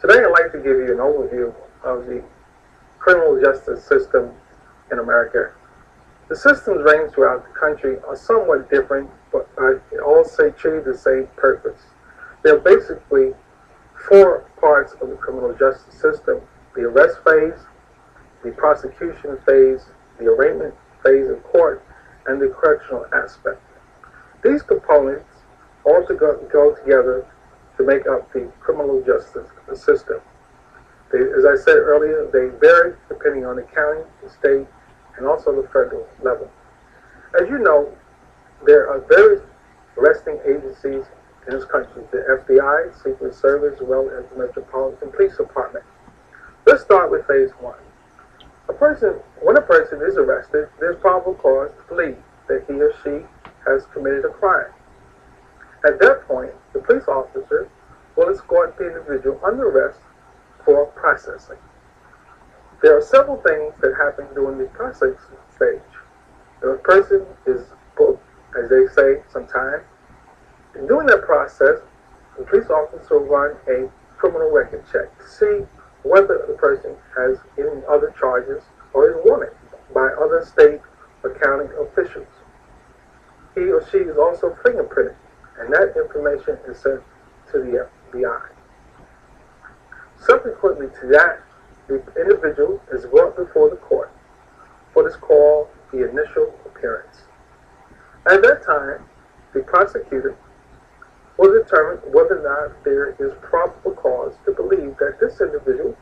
Today I'd like to give you an overview of the criminal justice system in America. The systems range throughout the country are somewhat different, but all achieve the same purpose. There are basically four parts of the criminal justice system: the arrest phase, the prosecution phase, the arraignment phase in court, and the correctional aspect. These components all go together to make up the criminal justice system. As I said earlier, they vary depending on the county, the state, and also the federal level. As you know, there are various arresting agencies in this country: the FBI, Secret Service, as well as the Metropolitan Police Department. Let's start with phase one. When a person is arrested, there's probable cause to believe that he or she has committed a crime. At that point, the police officer will escort the individual under arrest for processing. There are several things that happen during the processing stage. The person is booked, as they say sometimes. And during that process, the police officer will run a criminal record check to see whether the person has any other charges or is wanted by other state or county officials. He or she is also fingerprinted, and that information is sent to the FBI. Subsequently to that, the individual is brought before the court for what is called the initial appearance. At that time, the prosecutor will determine whether or not there is probable cause to believe that this individual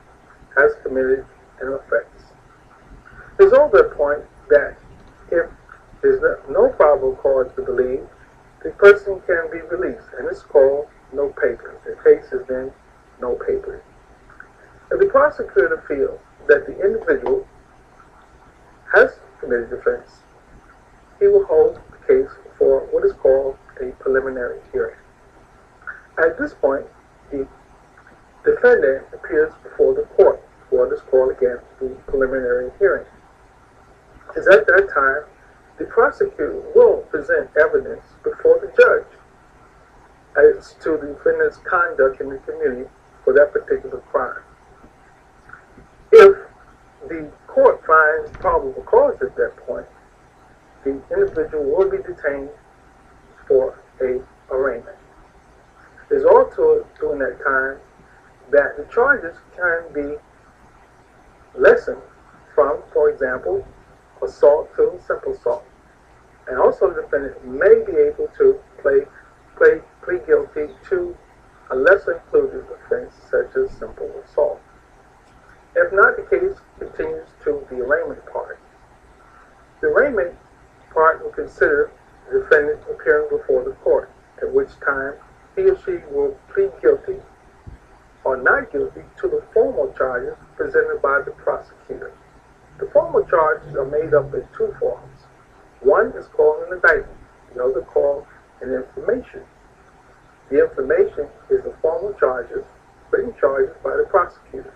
has committed an offense. There's also a point that if there's no probable cause to believe, the person can be released, and it's called no paper. The case is then no paper. If the prosecutor feels that the individual has committed offense, he will hold the case for what is called a preliminary hearing. At this point, the defendant appears before the court for what is called again the preliminary hearing. It's at that time the prosecutor will present evidence before the judge as to the defendant's conduct in the community for that particular crime. If the court finds probable cause at that point, the individual will be detained for a arraignment. There's also during that time that the charges can be lessened from, for example, assault to simple assault. And also the defendant may be able to plead guilty to a lesser included offense such as simple assault. If not, the case continues to the arraignment part. The arraignment part will consider the defendant appearing before the court, at which time he or she will plead guilty or not guilty to the formal charges presented by the prosecutor. The formal charges are made up in two forms. One is called an indictment, the other called an information. The information is the formal charges, written charges by the prosecutor.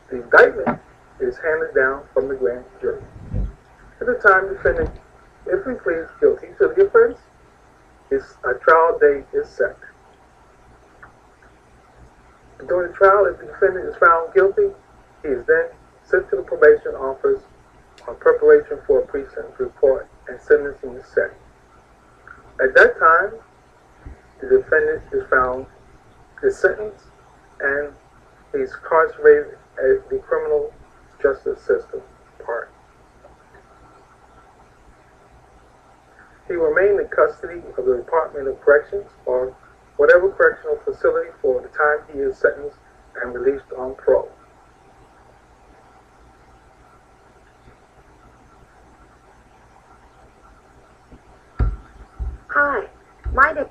The indictment is handed down from the grand jury. At the time the defendant, if he pleads guilty to the offense, a trial date is set. During the trial, if the defendant is found guilty, he is then sent to the probation office on preparation for a pre-sentence report, and sentencing is set. At that time, the defendant is sentenced, and he's incarcerated at the criminal justice system part. He will remain in custody of the Department of Corrections or whatever correctional facility for the time he is sentenced and released on parole. Hi, my name